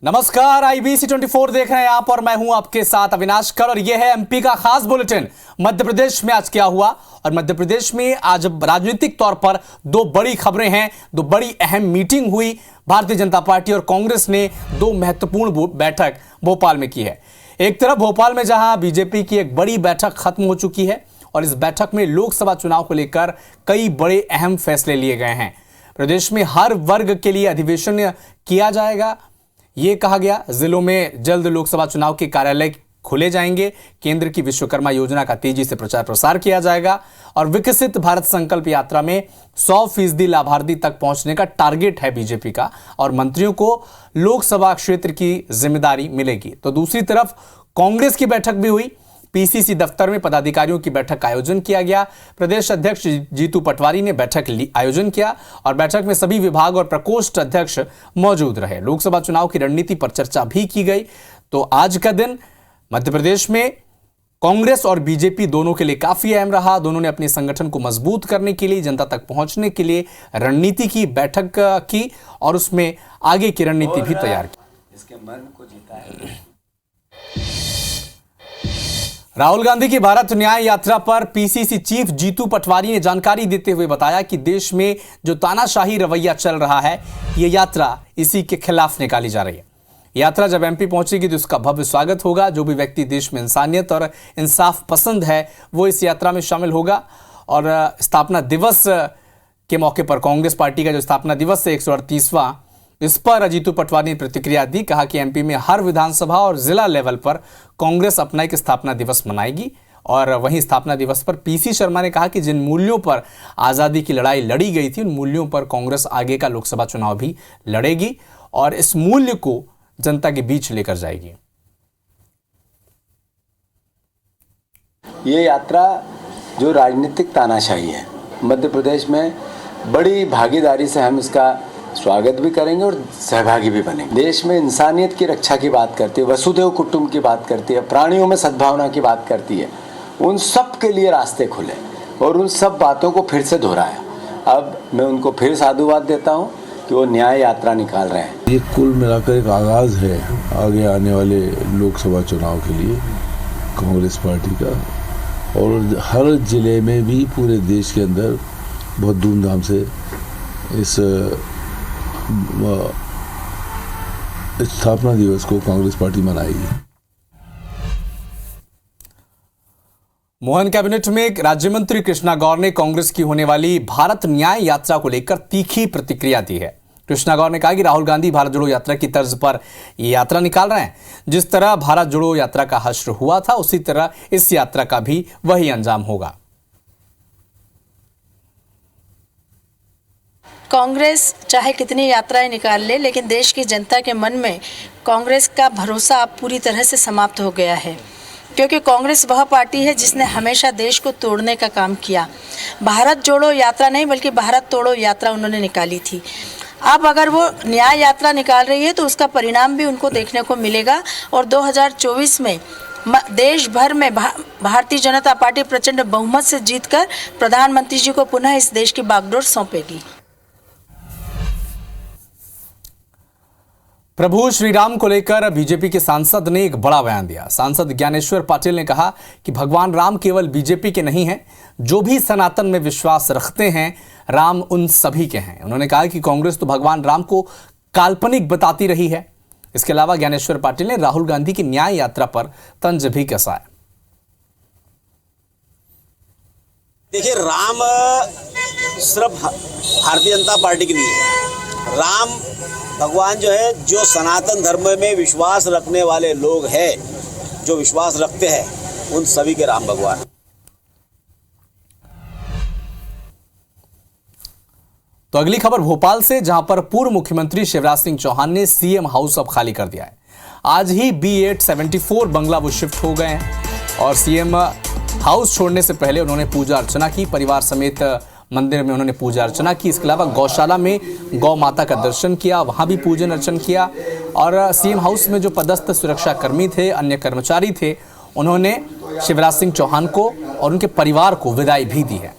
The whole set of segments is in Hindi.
नमस्कार, IBC 24 देख रहे हैं आप और मैं हूं आपके साथ अविनाश कर और यह है एमपी का खास बुलेटिन। मध्य प्रदेश में आज क्या हुआ और मध्य प्रदेश में आज राजनीतिक तौर पर दो बड़ी खबरें हैं, दो बड़ी अहम मीटिंग हुई। भारतीय जनता पार्टी और कांग्रेस ने दो महत्वपूर्ण बैठक भोपाल में की है। एक तरफ भोपाल में जहां बीजेपी की एक बड़ी बैठक खत्म हो चुकी है और इस बैठक में लोकसभा चुनाव को लेकर कई बड़े अहम फैसले लिए गए हैं। प्रदेश में हर वर्ग के लिए अधिवेशन किया जाएगा, ये कहा गया। जिलों में जल्द लोकसभा चुनाव के कार्यालय खोले जाएंगे। केंद्र की विश्वकर्मा योजना का तेजी से प्रचार प्रसार किया जाएगा और विकसित भारत संकल्प यात्रा में 100% लाभार्थी तक पहुंचने का टारगेट है बीजेपी का और मंत्रियों को लोकसभा क्षेत्र की जिम्मेदारी मिलेगी। तो दूसरी तरफ कांग्रेस की बैठक भी हुई। पीसीसी दफ्तर में पदाधिकारियों की बैठक का आयोजन किया गया। प्रदेश अध्यक्ष जीतू पटवारी ने बैठक आयोजन किया और बैठक में सभी विभाग और प्रकोष्ठ अध्यक्ष मौजूद रहे। लोकसभा चुनाव की रणनीति पर चर्चा भी की गई। तो आज का दिन मध्य प्रदेश में कांग्रेस और बीजेपी दोनों के लिए काफी अहम रहा। दोनों ने अपने संगठन को मजबूत करने के लिए, जनता तक पहुंचने के लिए रणनीति की बैठक की और उसमें आगे की रणनीति भी तैयार की। इसके मन को जीता है। राहुल गांधी की भारत न्याय यात्रा पर पीसीसी चीफ जीतू पटवारी ने जानकारी देते हुए बताया कि देश में जो तानाशाही रवैया चल रहा है, ये यात्रा इसी के खिलाफ निकाली जा रही है। यात्रा जब एमपी पहुंचेगी तो उसका भव्य स्वागत होगा। जो भी व्यक्ति देश में इंसानियत और इंसाफ पसंद है वो इस यात्रा में शामिल होगा। और स्थापना दिवस के मौके पर कांग्रेस पार्टी का जो स्थापना दिवस है 138वां, इस पर जीतू पटवारी ने प्रतिक्रिया दी। कहा कि एमपी में हर विधानसभा और जिला लेवल पर कांग्रेस अपना एक स्थापना दिवस मनाएगी। और वहीं स्थापना दिवस पर पीसी शर्मा ने कहा कि जिन मूल्यों पर आज़ादी की लड़ाई लड़ी गई थी उन मूल्यों पर कांग्रेस आगे का लोकसभा चुनाव भी लड़ेगी और इस मूल्य को जनता के बीच लेकर जाएगी। ये यात्रा जो राजनीतिक तानाशाही है, मध्य प्रदेश में बड़ी भागीदारी से हम इसका स्वागत भी करेंगे और सहभागी भी बनेंगे। देश में इंसानियत की रक्षा की बात करती है, वसुधैव कुटुंब की बात करती है, प्राणियों में सद्भावना की बात करती है। उन सब के लिए रास्ते खुले और उन सब बातों को फिर से दोहराया। अब मैं उनको फिर साधुवाद देता हूँ कि वो न्याय यात्रा निकाल रहे हैं। ये कुल मिलाकर एक आगाज़ है आगे आने वाले लोकसभा चुनाव के लिए कांग्रेस पार्टी का। और हर जिले में भी पूरे देश के अंदर बहुत धूमधाम से इस स्थापना दिवस को कांग्रेस पार्टी मनाएगी। मोहन कैबिनेट में राज्य मंत्री कृष्णा गौर ने कांग्रेस की होने वाली भारत न्याय यात्रा को लेकर तीखी प्रतिक्रिया दी है। कृष्णा गौर ने कहा कि राहुल गांधी भारत जोड़ो यात्रा की तर्ज पर ये यात्रा निकाल रहे हैं। जिस तरह भारत जोड़ो यात्रा का हश्र हुआ था उसी तरह इस यात्रा का भी वही अंजाम होगा। कांग्रेस चाहे कितनी यात्राएं निकाल ले, लेकिन देश की जनता के मन में कांग्रेस का भरोसा अब पूरी तरह से समाप्त हो गया है, क्योंकि कांग्रेस वह पार्टी है जिसने हमेशा देश को तोड़ने का काम किया। भारत जोड़ो यात्रा नहीं बल्कि भारत तोड़ो यात्रा उन्होंने निकाली थी। अब अगर वो न्याय यात्रा निकाल रही है तो उसका परिणाम भी उनको देखने को मिलेगा और 2024 में देश भर में भारतीय जनता पार्टी प्रचंड बहुमत से जीतकर प्रधानमंत्री जी को पुनः इस देश की बागडोर सौंपेगी। प्रभु श्री राम को लेकर बीजेपी के सांसद ने एक बड़ा बयान दिया। सांसद ज्ञानेश्वर पाटिल ने कहा कि भगवान राम केवल बीजेपी के नहीं हैं, जो भी सनातन में विश्वास रखते हैं राम उन सभी के हैं। उन्होंने कहा कि कांग्रेस तो भगवान राम को काल्पनिक बताती रही है। इसके अलावा ज्ञानेश्वर पाटिल ने राहुल गांधी की न्याय यात्रा पर तंज भी कसा। देखिए, राम सिर्फ भारतीय जनता पार्टी की नहीं है। राम भगवान जो है, जो सनातन धर्म में विश्वास रखने वाले लोग हैं, जो विश्वास रखते हैं, उन सभी के राम भगवान। तो अगली खबर भोपाल से, जहां पर पूर्व मुख्यमंत्री शिवराज सिंह चौहान ने सीएम हाउस अब खाली कर दिया है। आज ही B874 बंगला वो शिफ्ट हो गए हैं और सीएम हाउस छोड़ने से पहले उन्होंने पूजा अर्चना की। परिवार समेत मंदिर में उन्होंने पूजा अर्चना की। इसके अलावा गौशाला में गौ माता का दर्शन किया, वहां भी पूजन अर्चन किया। और सीएम हाउस में जो पदस्थ सुरक्षा कर्मी थे, अन्य कर्मचारी थे, उन्होंने शिवराज सिंह चौहान को और उनके परिवार को विदाई भी दी है।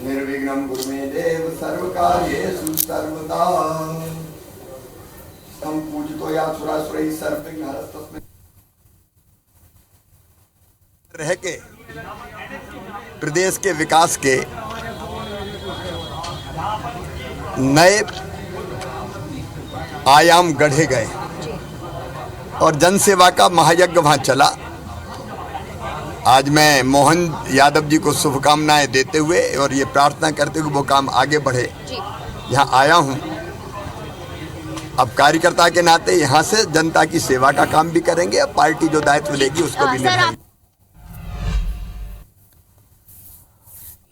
निर्विघ्नं कुरु मे देव सर्वकार्येषु सर्वदा। हम पूजितो या सुरासुरैः सर्वविघ्नहरस्तस्मै रह के प्रदेश के विकास के नए आयाम गढ़े गए और जनसेवा का महायज्ञ वहाँ चला। आज मैं मोहन यादव जी को शुभकामनाएं देते हुए और ये प्रार्थना करते हुए वो काम आगे बढ़े यहाँ आया हूँ। अब कार्यकर्ता के नाते यहाँ से जनता की सेवा का काम भी करेंगे, अब पार्टी जो दायित्व लेगी उसको भी निभाएंगे।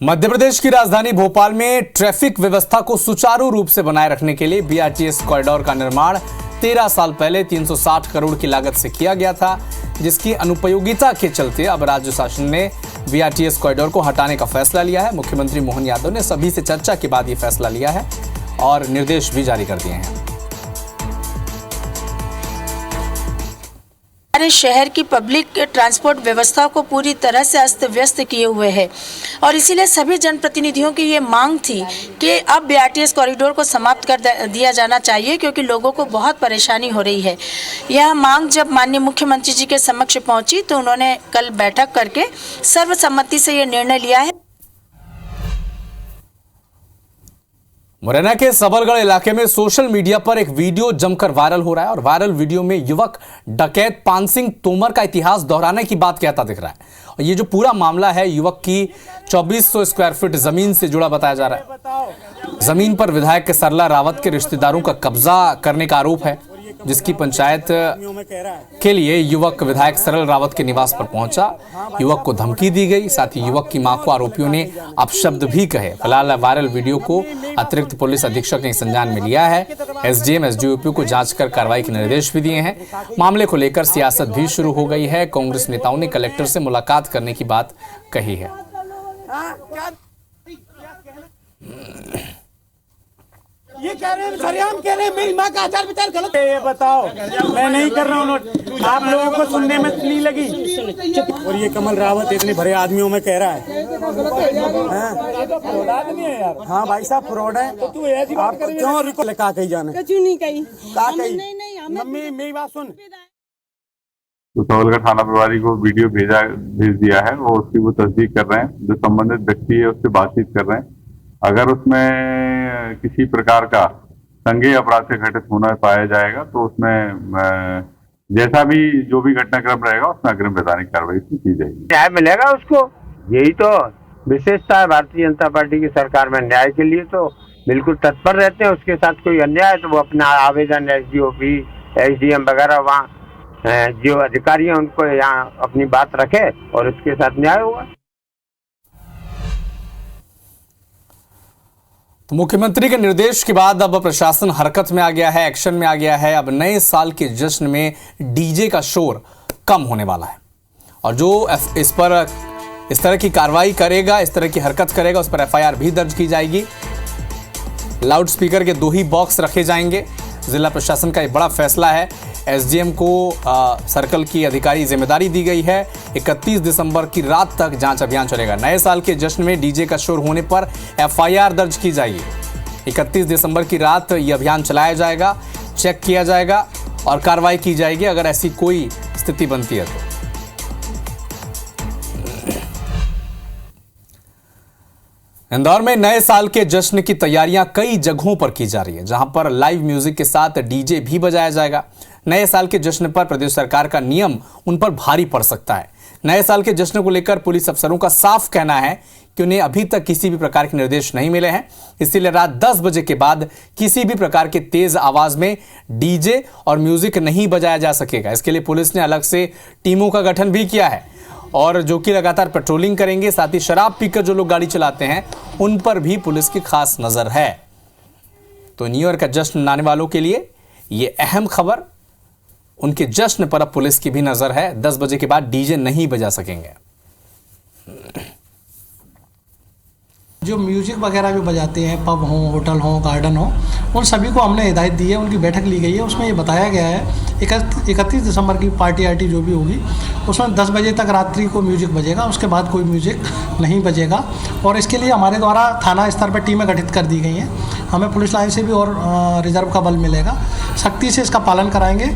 मध्य प्रदेश की राजधानी भोपाल में ट्रैफिक व्यवस्था को सुचारू रूप से बनाए रखने के लिए बीआरटीएस कॉरिडोर का निर्माण 13 साल पहले 360 करोड़ की लागत से किया गया था, जिसकी अनुपयोगिता के चलते अब राज्य शासन ने बीआरटीएस कॉरिडोर को हटाने का फैसला लिया है। मुख्यमंत्री मोहन यादव ने सभी से चर्चा के बाद यह फैसला लिया है और निर्देश भी जारी कर दिए हैं। हमारे शहर की पब्लिक ट्रांसपोर्ट व्यवस्था को पूरी तरह से अस्त व्यस्त किए हुए है और इसीलिए सभी जनप्रतिनिधियों की ये मांग थी कि अब बीआरटीएस कॉरिडोर को समाप्त कर दिया जाना चाहिए, क्योंकि लोगों को बहुत परेशानी हो रही है। यह मांग जब माननीय मुख्यमंत्री जी के समक्ष पहुंची तो उन्होंने कल बैठक करके सर्वसम्मति से ये निर्णय लिया है। मुरैना के सबलगढ़ इलाके में सोशल मीडिया पर एक वीडियो जमकर वायरल हो रहा है और वायरल वीडियो में युवक डकैत पान सिंह तोमर का इतिहास दोहराने की बात कहता दिख रहा है। और ये जो पूरा मामला है युवक की 2400 स्क्वायर फीट जमीन से जुड़ा बताया जा रहा है। जमीन पर विधायक सरला रावत के रिश्तेदारों का कब्जा करने का आरोप है, जिसकी पंचायत के लिए युवक विधायक सरल रावत के निवास पर पहुंचा। युवक को धमकी दी गई, साथ ही युवक की मां को आरोपियों ने अपशब्द भी कहे। फिलहाल वायरल वीडियो को अतिरिक्त पुलिस अधीक्षक ने संज्ञान में लिया है। एसडीएम एसडीओपी को जांच कर कार्रवाई के निर्देश भी दिए हैं। मामले को लेकर सियासत भी शुरू हो गई है। कांग्रेस नेताओं ने कलेक्टर से मुलाकात करने की बात कही है। ये कह रहे हैं सरेआम कह रहे हैं मेरी माँ का आचार विचार गलत है। ये बताओ, मैं नहीं कर रहा हूँ, आप लोगों को सुनने में नहीं लगी। और ये कमल रावत इतने भरे आदमियों में कह रहा है यार। हाँ भाई साहब फ्रॉड है। तो तू ऐसी बात कर क्यों रिको कहा कही जाने क्यों नहीं कही कहा कही मम्मी मेरी बात सुन। तो सबलगढ़ थाना प्रभारी को वीडियो भेज दिया है, वो उसकी वो तस्दीक कर रहे हैं। जो संबंधित व्यक्ति है उससे बातचीत कर रहे हैं। अगर उसमें किसी प्रकार का संज्ञेय अपराध से घटित होना पाया जाएगा तो उसमें जैसा भी जो भी घटनाक्रम रहेगा उसमें अग्रिम वैधानिक कार्रवाई की जाएगी। न्याय मिलेगा उसको, यही तो विशेषता है भारतीय जनता पार्टी की सरकार में। न्याय के लिए तो बिल्कुल तत्पर रहते हैं। उसके साथ कोई अन्याय तो वो अपना आवेदन एसडीओपी एसडीएम वगैरह वहाँ जो अधिकारी हैं उनको यहाँ अपनी बात रखे और उसके साथ न्याय होगा। तो मुख्यमंत्री के निर्देश के बाद अब प्रशासन हरकत में आ गया है, एक्शन में आ गया है। अब नए साल के जश्न में डीजे का शोर कम होने वाला है और जो इस तरह की कार्रवाई करेगा, इस तरह की हरकत करेगा, उस पर एफआईआर भी दर्ज की जाएगी। लाउड स्पीकर के 2 ही बॉक्स रखे जाएंगे। जिला प्रशासन का एक बड़ा फैसला है। एसडीएम को सर्कल की अधिकारी जिम्मेदारी दी गई है। 31 दिसंबर की रात तक जांच अभियान चलेगा। नए साल के जश्न में डीजे का शोर होने पर एफआईआर दर्ज की जाएगी। 31 दिसंबर की रात यह अभियान चलाया जाएगा, चेक किया जाएगा और कार्रवाई की जाएगी अगर ऐसी कोई स्थिति बनती है तो। इंदौर में नए साल के जश्न की तैयारियां कई जगहों पर की जा रही है, जहां पर लाइव म्यूजिक के साथ डीजे भी बजाया जाएगा। नए साल के जश्न पर प्रदेश सरकार का नियम उन पर भारी पड़ सकता है। नए साल के जश्न को लेकर पुलिस अफसरों का साफ कहना है कि उन्हें अभी तक किसी भी प्रकार के निर्देश नहीं मिले हैं, इसीलिए रात 10 बजे के बाद किसी भी प्रकार के तेज आवाज में डीजे और म्यूजिक नहीं बजाया जा सकेगा। इसके लिए पुलिस ने अलग से टीमों का गठन भी किया है और जो कि लगातार पेट्रोलिंग करेंगे। साथ ही शराब पीकर जो लोग गाड़ी चलाते हैं उन पर भी पुलिस की खास नजर है। तो न्यू ईयर का जश्न मनाने वालों के लिए ये अहम खबर, उनके जश्न पर अब पुलिस की भी नजर है। 10 बजे के बाद डीजे नहीं बजा सकेंगे। जो म्यूजिक वगैरह भी बजाते हैं, पब हो, होटल हो, गार्डन हो, उन सभी को हमने हिदायत दी है, उनकी बैठक ली गई है। उसमें ये बताया गया है 31 दिसंबर की पार्टी आर्टी जो भी होगी उसमें 10 बजे तक रात्रि को म्यूजिक बजेगा, उसके बाद कोई म्यूजिक नहीं बजेगा। और इसके लिए हमारे द्वारा थाना स्तर पर टीमें गठित कर दी गई हैं। हमें पुलिस लाइन से भी और रिजर्व का बल मिलेगा, सख्ती से इसका पालन कराएंगे।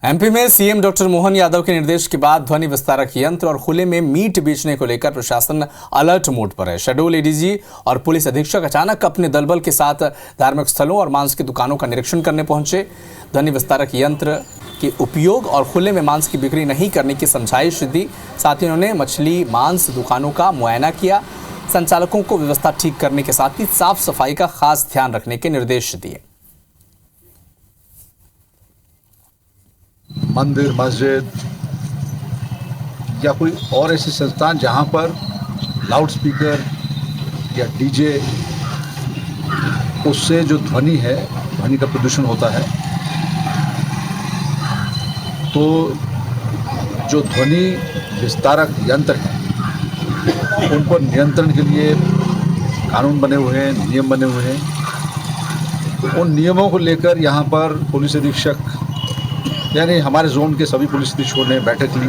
एमपी में सीएम डॉक्टर मोहन यादव के निर्देश के बाद ध्वनि विस्तारक यंत्र और खुले में मीट बेचने को लेकर प्रशासन अलर्ट मोड पर है। शेड्यूल एडीजी और पुलिस अधीक्षक अचानक अपने दलबल के साथ धार्मिक स्थलों और मांस की दुकानों का निरीक्षण करने पहुंचे। ध्वनि विस्तारक यंत्र के उपयोग और खुले में मांस की बिक्री नहीं करने की समझाइश दी। साथ ही उन्होंने मछली मांस दुकानों का मुआयना किया। संचालकों को व्यवस्था ठीक करने के साथ ही साफ सफाई का खास ध्यान रखने के निर्देश दिए। मंदिर, मस्जिद या कोई और ऐसे संस्थान जहां पर लाउड स्पीकर या डीजे, उससे जो ध्वनि है, ध्वनि का प्रदूषण होता है, तो जो ध्वनि विस्तारक यंत्र है उन पर नियंत्रण के लिए कानून बने हुए हैं, नियम बने हुए हैं। तो उन नियमों को लेकर यहाँ पर पुलिस अधीक्षक यानी हमारे जोन के सभी पुलिस अधीक्षकों ने बैठक ली।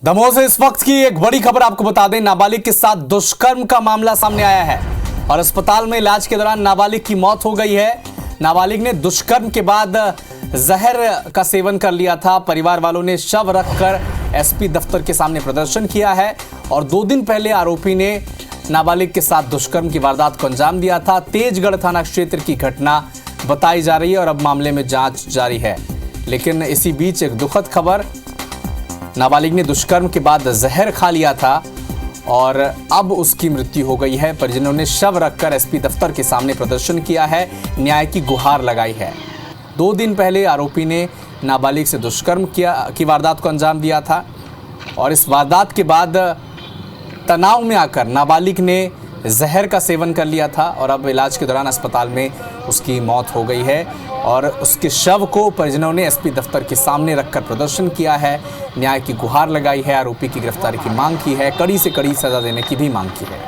दमोह से इस वक्त की एक बड़ी खबर आपको बता दें, नाबालिग के साथ दुष्कर्म का मामला सामने आया है और अस्पताल में इलाज के दौरान नाबालिग की मौत हो गई है। नाबालिग ने दुष्कर्म के बाद जहर का सेवन कर लिया था। परिवार वालों ने शव रखकर एसपी दफ्तर के सामने प्रदर्शन किया है और 2 दिन पहले आरोपी ने नाबालिग के साथ दुष्कर्म की वारदात को अंजाम दिया था। तेजगढ़ थाना क्षेत्र की घटना बताई जा रही है और अब मामले में जांच जारी है। लेकिन इसी बीच एक दुखद खबर, नाबालिग ने दुष्कर्म के बाद जहर खा लिया था और अब उसकी मृत्यु हो गई है। परिजनों ने शव रखकर एसपी दफ्तर के सामने प्रदर्शन किया है, न्याय की गुहार लगाई है। 2 दिन पहले आरोपी ने नाबालिग से दुष्कर्म की वारदात को अंजाम दिया था और इस वारदात के बाद तनाव में आकर नाबालिग ने जहर का सेवन कर लिया था और अब इलाज के दौरान अस्पताल में उसकी मौत हो गई है और उसके शव को परिजनों ने एसपी दफ्तर के सामने रखकर प्रदर्शन किया है, न्याय की गुहार लगाई है, आरोपी की गिरफ्तारी की मांग की है, कड़ी से कड़ी सजा देने की भी मांग की है।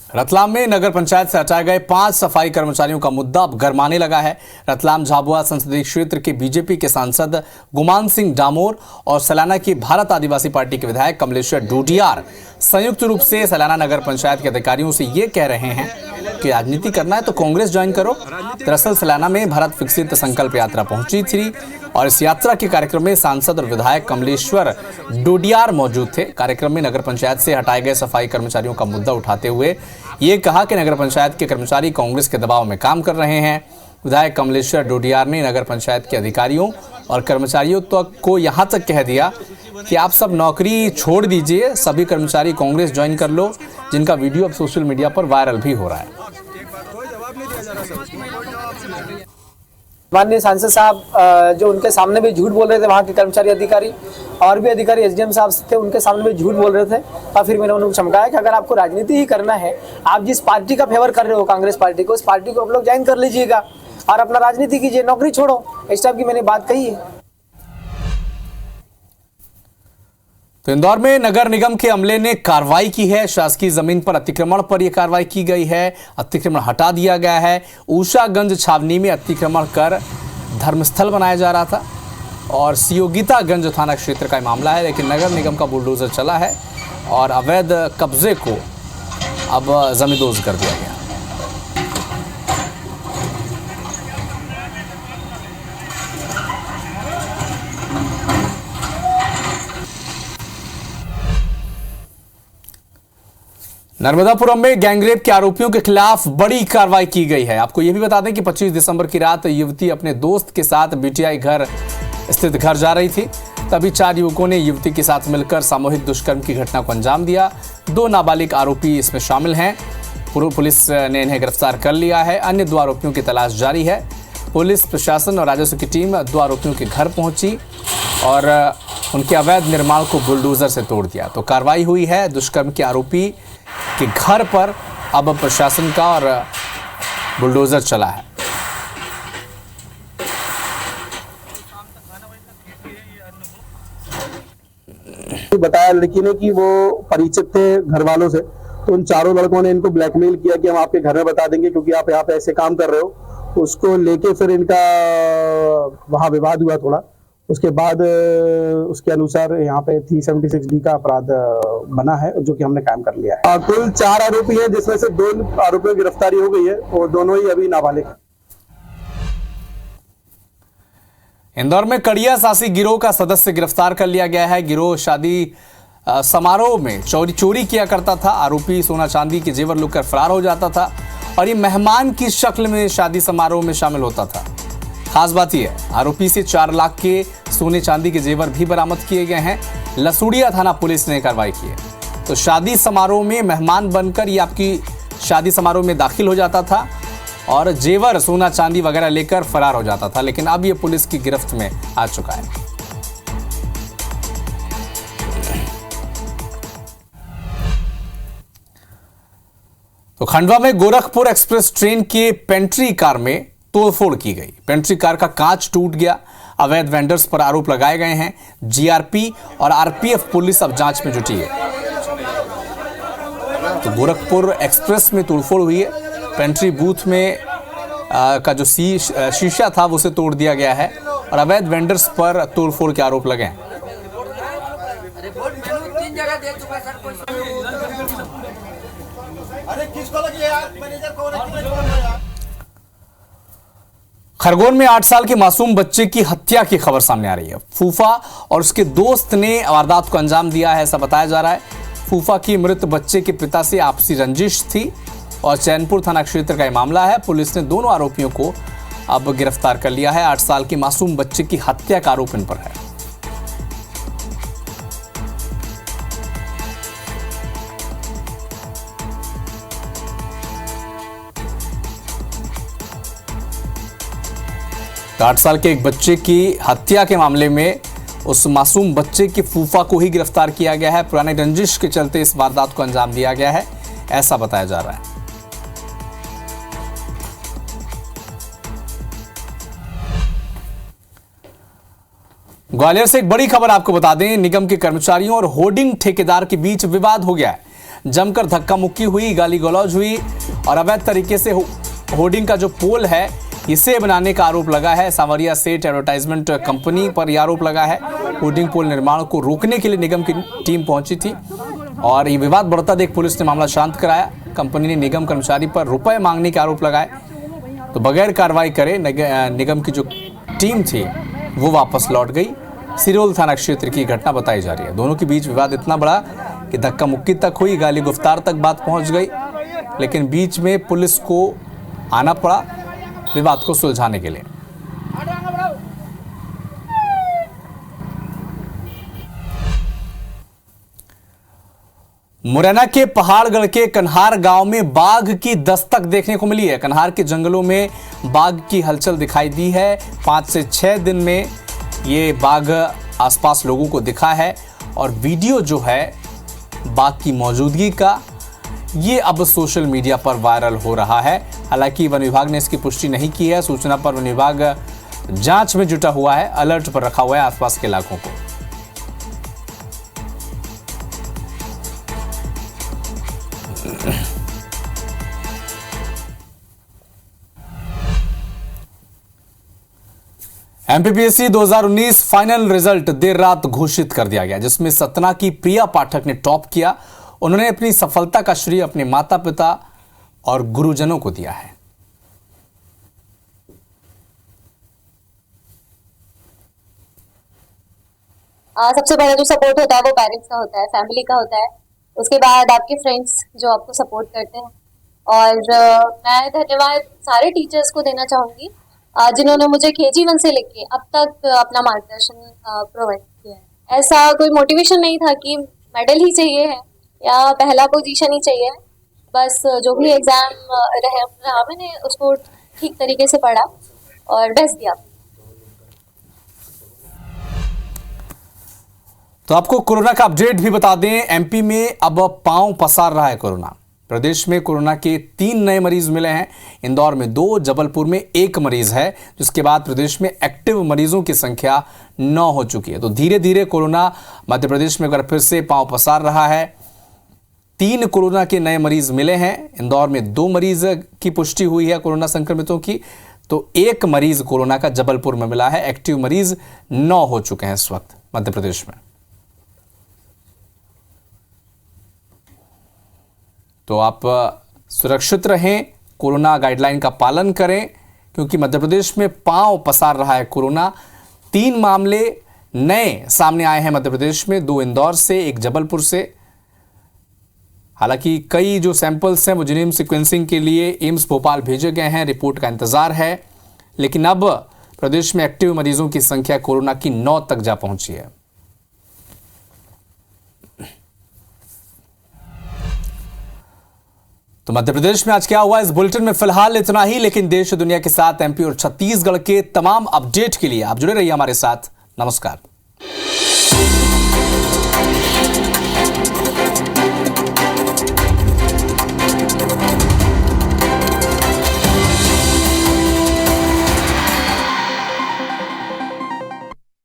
रतलाम में नगर पंचायत से हटाए गए 5 सफाई कर्मचारियों का मुद्दा अब गरमाने लगा है। रतलाम झाबुआ संसदीय क्षेत्र के बीजेपी के सांसद गुमान सिंह डामोर और सैलाना की भारत आदिवासी पार्टी के विधायक कमलेश्वर डोडियार संयुक्त रूप से सैलाना नगर पंचायत के अधिकारियों से ये कह रहे हैं कि राजनीति करना है तो कांग्रेस ज्वाइन करो। दरअसल सैलाना में भारत विकसित संकल्प यात्रा पहुंची थी और इस यात्रा के कार्यक्रम में सांसद और विधायक कमलेश्वर डोडियार मौजूद थे। कार्यक्रम में नगर पंचायत से हटाए गए सफाई कर्मचारियों का मुद्दा उठाते हुए ये कहा कि नगर पंचायत के कर्मचारी कांग्रेस के दबाव में काम कर रहे हैं। विधायक कमलेश्वर डोडियार ने नगर पंचायत के अधिकारियों और कर्मचारियों को यहाँ तक कह दिया कि आप सब नौकरी छोड़ दीजिए, सभी कर्मचारी कांग्रेस ज्वाइन कर लो, जिनका वीडियो अब सोशल मीडिया पर वायरल भी हो रहा है। माननीय सांसद साहब जो उनके सामने भी झूठ बोल रहे थे, वहाँ के कर्मचारी अधिकारी और भी अधिकारी एसडीएम साहब थे, उनके सामने भी झूठ बोल रहे थे और फिर मैंने उनको चमकाया कि अगर आपको राजनीति ही करना है, आप जिस पार्टी का फेवर कर रहे हो कांग्रेस पार्टी को, उस पार्टी को आप लोग ज्वाइन कर लीजिएगा और अपना राजनीति कीजिए, नौकरी छोड़ो। इस टाइप की मैंने बात कही है। तो इंदौर में नगर निगम के अमले ने कार्रवाई की है। शासकीय जमीन पर अतिक्रमण पर यह कार्रवाई की गई है। अतिक्रमण हटा दिया गया है। ऊषागंज छावनी में अतिक्रमण कर धर्मस्थल बनाया जा रहा था और सियोगितागंज थाना क्षेत्र का मामला है, लेकिन नगर निगम का बुलडोजर चला है और अवैध कब्जे को अब जमींदोज कर दिया गया। नर्मदापुरम में गैंगरेप के आरोपियों के खिलाफ बड़ी कार्रवाई की गई है। आपको यह भी बता दें कि 25 दिसंबर की रात युवती अपने दोस्त के साथ बीटीआई घर स्थित घर जा रही थी, तभी 4 युवकों ने युवती के साथ मिलकर सामूहिक दुष्कर्म की घटना को अंजाम दिया। 2 नाबालिग आरोपी इसमें शामिल हैं। पुलिस ने इन्हें गिरफ्तार कर लिया है। अन्य 2 आरोपियों की तलाश जारी है। पुलिस प्रशासन और राजस्व की टीम 2 आरोपियों के घर पहुंची और उनके अवैध निर्माण को बुलडोजर से तोड़ दिया। तो कार्रवाई हुई है दुष्कर्म के आरोपी के घर पर। अब प्रशासन का और बुलडोजर चला है। बताया लड़की ने कि वो परिचित थे घर वालों से, तो उन चारों लड़कों ने इनको ब्लैकमेल किया कि हम आपके घर में बता देंगे क्योंकि आप यहाँ पे ऐसे काम कर रहे हो। उसको लेके फिर इनका वहाँ विवाद हुआ थोड़ा। उसके बाद उसके अनुसार यहाँ पे 376D का अपराध बना है जो कि हमने कायम कर लिया है। कुल 4 आरोपी हैं जिसमें से 2 आरोपियों की गिरफ्तारी हो गई है और दोनों ही अभी नाबालिग। इंदौर में कड़िया सासी गिरोह का सदस्य गिरफ्तार कर लिया गया है। गिरोह शादी समारोह में चोरी किया करता था। आरोपी सोना चांदी के जेवर लुटकर फरार हो जाता था और ये मेहमान की शक्ल में शादी समारोह में शामिल होता था। खास बात यह है, आरोपी से 4 लाख के सोने चांदी के जेवर भी बरामद किए गए हैं। लसूड़िया थाना पुलिस ने कार्रवाई की है। तो शादी समारोह में मेहमान बनकर ये आपकी शादी समारोह में दाखिल हो जाता था और जेवर सोना चांदी वगैरह लेकर फरार हो जाता था, लेकिन अब ये पुलिस की गिरफ्त में आ चुका है। तो खंडवा में गोरखपुर एक्सप्रेस ट्रेन के पेंट्री कार में तोड़फोड़ की गई। पेंट्री कार का कांच टूट गया। अवैध वेंडर्स पर आरोप लगाए गए हैं। जीआरपी और आरपीएफ पुलिस अब जांच में जुटी है। तो गोरखपुर एक्सप्रेस में तोड़फोड़ हुई है। पेंट्री बूथ में का जो शीशा था उसे तोड़ दिया गया है और अवैध वेंडर्स पर तोड़फोड़ के आरोप लगे हैं। खरगोन में 8 साल के मासूम बच्चे की हत्या की खबर सामने आ रही है। फूफा और उसके दोस्त ने वारदात को अंजाम दिया है, ऐसा बताया जा रहा है। फूफा की मृत बच्चे के पिता से आपसी रंजिश थी और चैनपुर थाना क्षेत्र का यह मामला है। पुलिस ने दोनों आरोपियों को अब गिरफ्तार कर लिया है। 8 साल के मासूम बच्चे की हत्या का आरोप इन पर है। तो 8 साल के एक बच्चे की हत्या के मामले में उस मासूम बच्चे के फूफा को ही गिरफ्तार किया गया है। पुराने रंजिश के चलते इस वारदात को अंजाम दिया गया है, ऐसा बताया जा रहा है। ग्वालियर से एक बड़ी खबर आपको बता दें। निगम के कर्मचारियों और होर्डिंग ठेकेदार के बीच विवाद हो गया है। जमकर धक्का मुक्की हुई, गाली गलौज हुई और अवैध तरीके से होर्डिंग का जो पोल है इसे बनाने का आरोप लगा है। सांवरिया सेठ एडवर्टाइजमेंट कंपनी पर यह आरोप लगा है। होर्डिंग पोल निर्माण को रोकने के लिए निगम की टीम पहुंची थी और ये विवाद बढ़ता देख पुलिस ने मामला शांत कराया। कंपनी ने निगम कर्मचारी पर रुपए मांगने के आरोप लगाए, तो बगैर कार्रवाई करे निगम की जो टीम थी वो वापस लौट गई। सिरोल थाना क्षेत्र की घटना बताई जा रही है। दोनों के बीच विवाद इतना बड़ा कि धक्का मुक्की तक हुई, गाली गुफ्तार तक बात पहुंच गई, लेकिन बीच में पुलिस को आना पड़ा विवाद को सुलझाने के लिए। मुरैना के पहाड़गढ़ के कन्हार गांव में बाघ की दस्तक देखने को मिली है। कन्हार के जंगलों में बाघ की हलचल दिखाई दी है। 5 से 6 दिन में ये बाघ आसपास लोगों को दिखा है और वीडियो जो है बाघ की मौजूदगी का ये अब सोशल मीडिया पर वायरल हो रहा है। हालांकि वन विभाग ने इसकी पुष्टि नहीं की है। सूचना पर वन विभाग जांच में जुटा हुआ है, अलर्ट पर रखा हुआ है आसपास के इलाकों को। एमपीपीएससी 2019 फाइनल रिजल्ट देर रात घोषित कर दिया गया, जिसमें सतना की प्रिया पाठक ने टॉप किया। उन्होंने अपनी सफलता का श्रेय अपने माता पिता और गुरुजनों को दिया है। सबसे पहले जो सपोर्ट होता है वो पेरेंट्स का होता है, फैमिली का होता है। उसके बाद आपके फ्रेंड्स जो आपको सपोर्ट करते हैं। और मैं धन्यवाद सारे टीचर्स को देना चाहूँगी जिन्होंने मुझे KG1 से लेके अब तक अपना मार्गदर्शन प्रोवाइड किया है। ऐसा कोई मोटिवेशन नहीं था कि मेडल ही चाहिए है या पहला पोजीशन ही चाहिए, बस जो भी एग्जाम रहा मैंने उसको ठीक तरीके से पढ़ा और बेस्ट दिया। तो आपको कोरोना का अपडेट भी बता दें। एमपी में अब पांव पसार रहा है कोरोना। प्रदेश में कोरोना के 3 नए मरीज मिले हैं। इंदौर में 2, जबलपुर में 1 मरीज है, जिसके बाद प्रदेश में एक्टिव मरीजों की संख्या 9 हो चुकी है। तो धीरे धीरे कोरोना मध्य प्रदेश में अगर फिर से पांव पसार रहा है। 3 कोरोना के नए मरीज मिले हैं। इंदौर में 2 मरीज की पुष्टि हुई है कोरोना संक्रमितों की, तो 1 मरीज कोरोना का जबलपुर में मिला है। एक्टिव मरीज 9 हो चुके हैं इस वक्त मध्य प्रदेश में। तो आप सुरक्षित रहें, कोरोना गाइडलाइन का पालन करें, क्योंकि मध्य प्रदेश में पांव पसार रहा है कोरोना। 3 मामले नए सामने आए हैं मध्य प्रदेश में, 2 इंदौर से, 1 जबलपुर से। हालांकि कई जो सैंपल्स हैं वो जीनोम सीक्वेंसिंग के लिए एम्स भोपाल भेजे गए हैं, रिपोर्ट का इंतजार है। लेकिन अब प्रदेश में एक्टिव मरीजों की संख्या कोरोना की 9 तक जा पहुंची है। तो मध्य प्रदेश में आज क्या हुआ इस बुलेटिन में फिलहाल इतना ही, लेकिन देश दुनिया के साथ एमपी और छत्तीसगढ़ के तमाम अपडेट के लिए आप जुड़े रहिए हमारे साथ। नमस्कार।